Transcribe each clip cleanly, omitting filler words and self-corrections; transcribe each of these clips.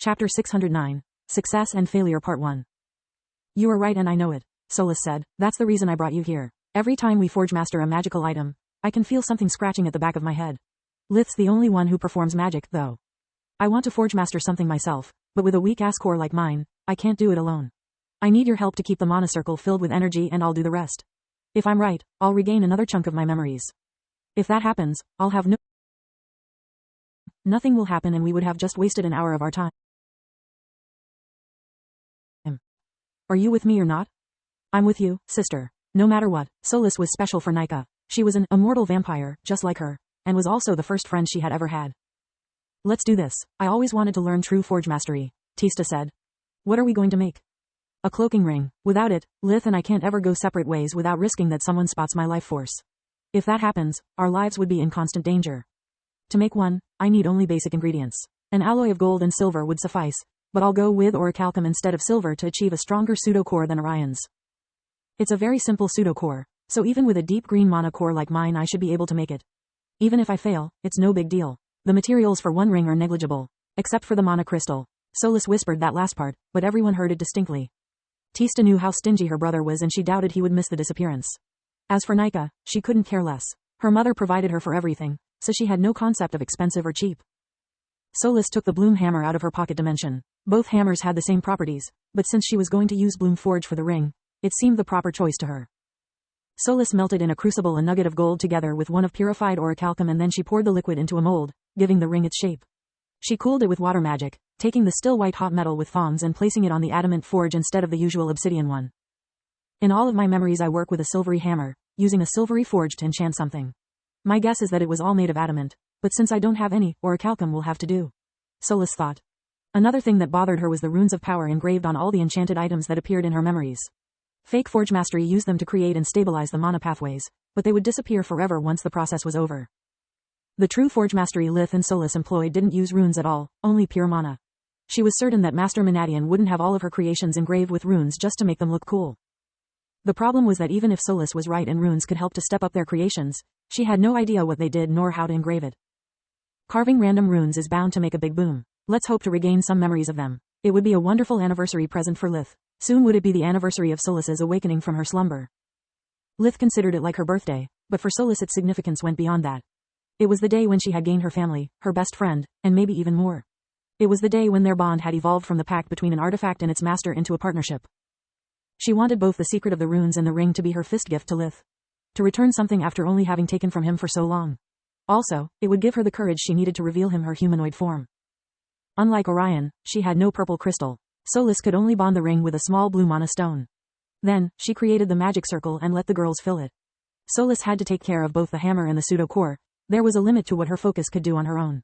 Chapter 609. Success and Failure Part 1. You are right and I know it, Solus said. That's the reason I brought you here. Every time we forge master a magical item, I can feel something scratching at the back of my head. Lith's the only one who performs magic, though. I want to forge master something myself, but with a weak-ass core like mine, I can't do it alone. I need your help to keep the mana circle filled with energy and I'll do the rest. If I'm right, I'll regain another chunk of my memories. If that happens, I'll have nothing will happen and we would have just wasted an hour of our time. Are you with me or not? I'm with you, sister. No matter what, Solus was special for Nika. She was an immortal vampire, just like her, and was also the first friend she had ever had. Let's do this. I always wanted to learn true forge mastery, Tista said. What are we going to make? A cloaking ring. Without it, Lith and I can't ever go separate ways without risking that someone spots my life force. If that happens, our lives would be in constant danger. To make one, I need only basic ingredients. An alloy of gold and silver would suffice, but I'll go with orichalcum instead of silver to achieve a stronger pseudo-core than Orion's. It's a very simple pseudo-core, so even with a deep green mana core like mine I should be able to make it. Even if I fail, it's no big deal. The materials for one ring are negligible, except for the mana crystal. Solus whispered that last part, but everyone heard it distinctly. Tista knew how stingy her brother was and she doubted he would miss the disappearance. As for Nika, she couldn't care less. Her mother provided her for everything, so she had no concept of expensive or cheap. Solus took the bloom hammer out of her pocket dimension. Both hammers had the same properties, but since she was going to use bloom forge for the ring, it seemed the proper choice to her. Solus melted in a crucible a nugget of gold together with one of purified orichalcum and then she poured the liquid into a mold, giving the ring its shape. She cooled it with water magic, taking the still white hot metal with thongs and placing it on the adamant forge instead of the usual obsidian one. In all of my memories I work with a silvery hammer, using a silvery forge to enchant something. My guess is that it was all made of adamant, but since I don't have any, orichalcum will have to do. Solus thought. Another thing that bothered her was the runes of power engraved on all the enchanted items that appeared in her memories. Fake forge mastery used them to create and stabilize the mana pathways, but they would disappear forever once the process was over. The true forge mastery Lith and Solus employed didn't use runes at all, only pure mana. She was certain that Master Manadian wouldn't have all of her creations engraved with runes just to make them look cool. The problem was that even if Solus was right and runes could help to step up their creations, she had no idea what they did nor how to engrave it. Carving random runes is bound to make a big boom. Let's hope to regain some memories of them. It would be a wonderful anniversary present for Lith. Soon would it be the anniversary of Solus's awakening from her slumber. Lith considered it like her birthday, but for Solus its significance went beyond that. It was the day when she had gained her family, her best friend, and maybe even more. It was the day when their bond had evolved from the pact between an artifact and its master into a partnership. She wanted both the secret of the runes and the ring to be her fist gift to Lith. To return something after only having taken from him for so long. Also, it would give her the courage she needed to reveal him her humanoid form. Unlike Orion, she had no purple crystal. Solus could only bond the ring with a small blue mana stone. Then, she created the magic circle and let the girls fill it. Solus had to take care of both the hammer and the pseudo-core. There was a limit to what her focus could do on her own.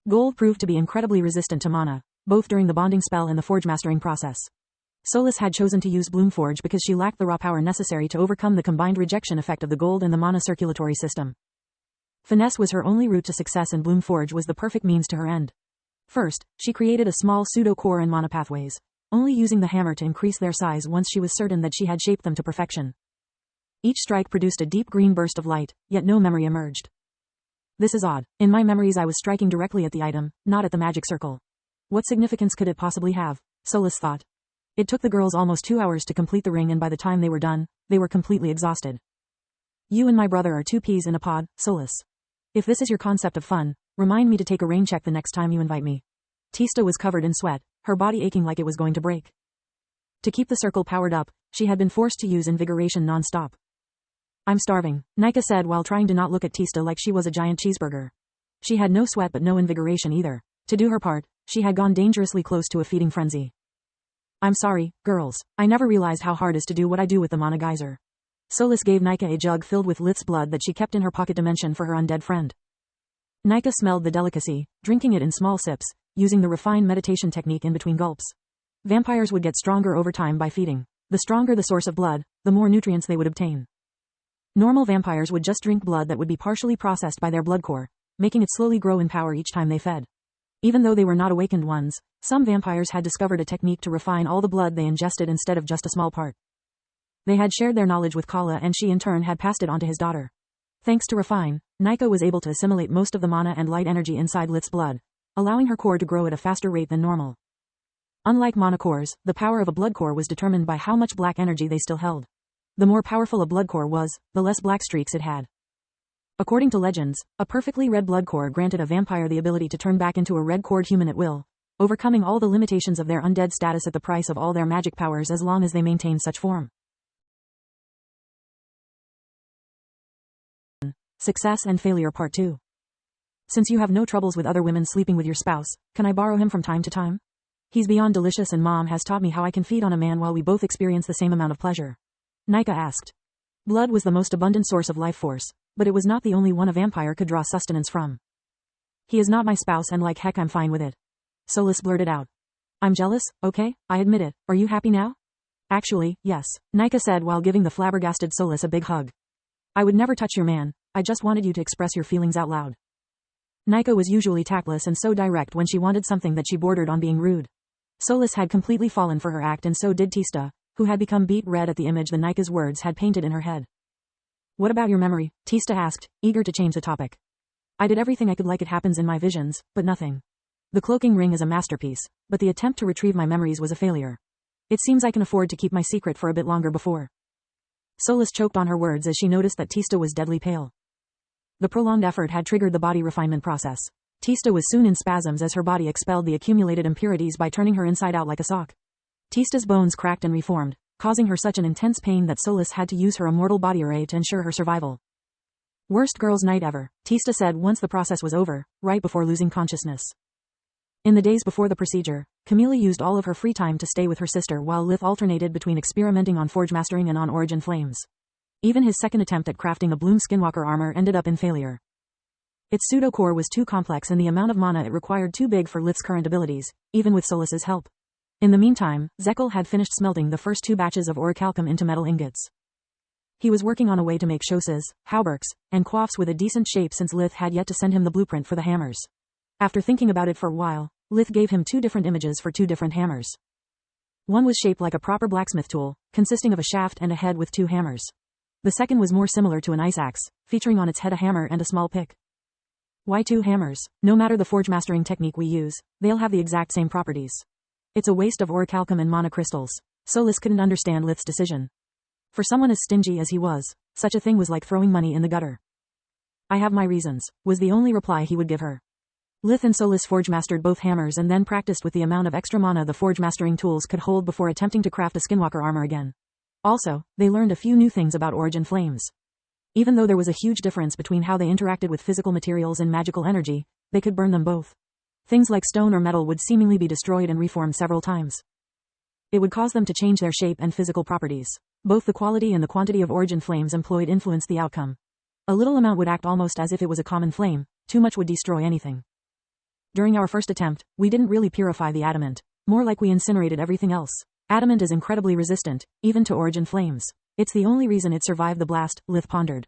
Gold proved to be incredibly resistant to mana, both during the bonding spell and the forge mastering process. Solus had chosen to use bloom forge because she lacked the raw power necessary to overcome the combined rejection effect of the gold and the mana circulatory system. Finesse was her only route to success and bloom forge was the perfect means to her end. First, she created a small pseudo-core and mana pathways, only using the hammer to increase their size once she was certain that she had shaped them to perfection. Each strike produced a deep green burst of light, yet no memory emerged. This is odd. In my memories I was striking directly at the item, not at the magic circle. What significance could it possibly have? Solus thought. It took the girls almost 2 hours to complete the ring and by the time they were done, they were completely exhausted. You and my brother are 2 peas in a pod, Solus. If this is your concept of fun, remind me to take a rain check the next time you invite me. Tista was covered in sweat, her body aching like it was going to break. To keep the circle powered up, she had been forced to use invigoration non-stop. I'm starving, Nika said while trying to not look at Tista like she was a giant cheeseburger. She had no sweat but no invigoration either. To do her part, she had gone dangerously close to a feeding frenzy. I'm sorry, girls. I never realized how hard it is to do what I do with the mana geyser. Solus gave Nika a jug filled with Lith's blood that she kept in her pocket dimension for her undead friend. Nika smelled the delicacy, drinking it in small sips, using the refined meditation technique in between gulps. Vampires would get stronger over time by feeding. The stronger the source of blood, the more nutrients they would obtain. Normal vampires would just drink blood that would be partially processed by their blood core, making it slowly grow in power each time they fed. Even though they were not awakened ones, some vampires had discovered a technique to refine all the blood they ingested instead of just a small part. They had shared their knowledge with Kala and she in turn had passed it on to his daughter. Thanks to Refine, Nika was able to assimilate most of the mana and light energy inside Lith's blood, allowing her core to grow at a faster rate than normal. Unlike mana cores, the power of a blood core was determined by how much black energy they still held. The more powerful a blood core was, the less black streaks it had. According to legends, a perfectly red blood core granted a vampire the ability to turn back into a red-cored human at will, overcoming all the limitations of their undead status at the price of all their magic powers as long as they maintained such form. Success and Failure Part 2. Since you have no troubles with other women sleeping with your spouse, can I borrow him from time to time? He's beyond delicious and Mom has taught me how I can feed on a man while we both experience the same amount of pleasure. Nika asked. Blood was the most abundant source of life force, but it was not the only one a vampire could draw sustenance from. He is not my spouse and like heck I'm fine with it. Solis blurted out. I'm jealous, okay, I admit it. Are you happy now? Actually, yes, Nika said while giving the flabbergasted Solis a big hug. I would never touch your man, I just wanted you to express your feelings out loud. Nika was usually tactless and so direct when she wanted something that she bordered on being rude. Solis had completely fallen for her act and so did Tista, who had become beet red at the image the Nika's words had painted in her head. What about your memory? Tista asked, eager to change the topic. I did everything I could like it happens in my visions, but nothing. The cloaking ring is a masterpiece, but the attempt to retrieve my memories was a failure. It seems I can afford to keep my secret for a bit longer before. Solis choked on her words as she noticed that Tista was deadly pale. The prolonged effort had triggered the body refinement process. Tista was soon in spasms as her body expelled the accumulated impurities by turning her inside out like a sock. Tista's bones cracked and reformed, causing her such an intense pain that Solis had to use her immortal body array to ensure her survival. Worst girl's night ever, Tista said once the process was over, right before losing consciousness. In the days before the procedure, Camilla used all of her free time to stay with her sister while Lith alternated between experimenting on Forge Mastering and on Origin Flames. Even his second attempt at crafting a Bloom Skinwalker armor ended up in failure. Its pseudo-core was too complex and the amount of mana it required too big for Lith's current abilities, even with Solis's help. In the meantime, Zekel had finished smelting the first 2 batches of orichalcum into metal ingots. He was working on a way to make chausses, hauberks, and coifs with a decent shape since Lith had yet to send him the blueprint for the hammers. After thinking about it for a while, Lith gave him 2 different images for 2 different hammers. One was shaped like a proper blacksmith tool, consisting of a shaft and a head with 2 hammers. The second was more similar to an ice axe, featuring on its head a hammer and a small pick. Why 2 hammers? No matter the forge mastering technique we use, they'll have the exact same properties. It's a waste of orichalcum and mana crystals. Solis couldn't understand Lith's decision. For someone as stingy as he was, such a thing was like throwing money in the gutter. I have my reasons, was the only reply he would give her. Lith and Solis forge mastered both hammers and then practiced with the amount of extra mana the forge mastering tools could hold before attempting to craft a Skinwalker armor again. Also, they learned a few new things about Origin Flames. Even though there was a huge difference between how they interacted with physical materials and magical energy, they could burn them both. Things like stone or metal would seemingly be destroyed and reformed several times. It would cause them to change their shape and physical properties. Both the quality and the quantity of Origin Flames employed influenced the outcome. A little amount would act almost as if it was a common flame, too much would destroy anything. During our first attempt, we didn't really purify the adamant, more like we incinerated everything else. Adamant is incredibly resistant, even to Origin Flames. It's the only reason it survived the blast, Lith pondered.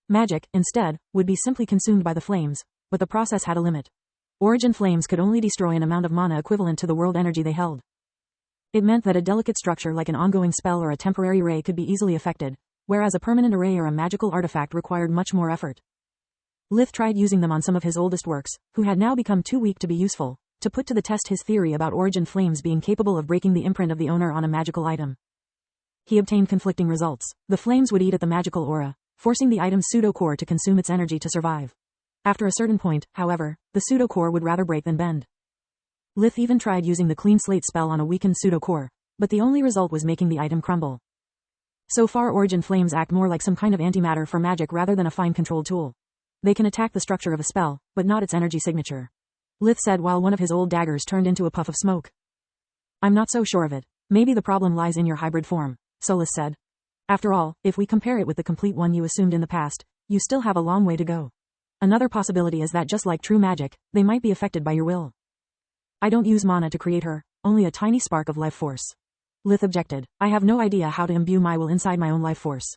Magic, instead, would be simply consumed by the flames, but the process had a limit. Origin Flames could only destroy an amount of mana equivalent to the world energy they held. It meant that a delicate structure like an ongoing spell or a temporary ray could be easily affected, whereas a permanent array or a magical artifact required much more effort. Lith tried using them on some of his oldest works, who had now become too weak to be useful, to put to the test his theory about Origin Flames being capable of breaking the imprint of the owner on a magical item. He obtained conflicting results. The flames would eat at the magical aura, forcing the item's pseudo-core to consume its energy to survive. After a certain point, however, the pseudo-core would rather break than bend. Lith even tried using the clean slate spell on a weakened pseudo-core, but the only result was making the item crumble. So far Origin Flames act more like some kind of antimatter for magic rather than a fine controlled tool. They can attack the structure of a spell, but not its energy signature. Lith said while one of his old daggers turned into a puff of smoke. I'm not so sure of it. Maybe the problem lies in your hybrid form, Solis said. After all, if we compare it with the complete one you assumed in the past, you still have a long way to go. Another possibility is that just like true magic, they might be affected by your will. I don't use mana to create her, only a tiny spark of life force. Lith objected. I have no idea how to imbue my will inside my own life force.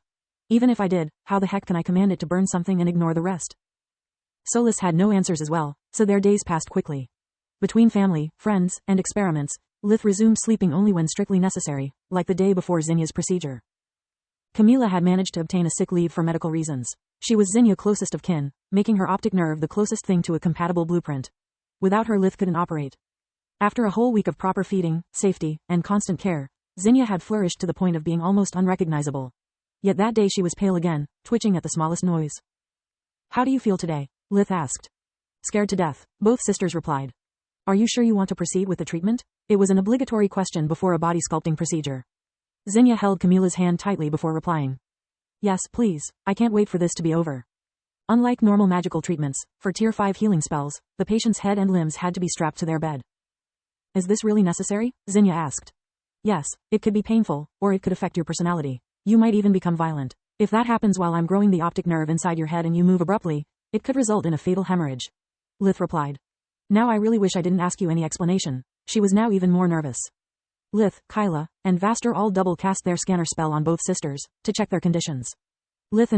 Even if I did, how the heck can I command it to burn something and ignore the rest? Solis had no answers as well, so their days passed quickly. Between family, friends, and experiments, Lith resumed sleeping only when strictly necessary, like the day before Zinya's procedure. Camilla had managed to obtain a sick leave for medical reasons. She was Zinya's closest of kin, making her optic nerve the closest thing to a compatible blueprint. Without her, Lith couldn't operate. After a whole week of proper feeding, safety, and constant care, Zinnia had flourished to the point of being almost unrecognizable. Yet that day she was pale again, twitching at the smallest noise. How do you feel today? Lith asked. Scared to death, both sisters replied. Are you sure you want to proceed with the treatment? It was an obligatory question before a body sculpting procedure. Zinnia held Camilla's hand tightly before replying. Yes, please, I can't wait for this to be over. Unlike normal magical treatments, for Tier 5 healing spells, the patient's head and limbs had to be strapped to their bed. Is this really necessary? Zinnia asked. Yes, it could be painful, or it could affect your personality. You might even become violent. If that happens while I'm growing the optic nerve inside your head and you move abruptly, it could result in a fatal hemorrhage. Lith replied. Now I really wish I didn't ask you any explanation. She was now even more nervous. Lith, Kyla, and Vaster all double cast their scanner spell on both sisters, to check their conditions. Lith and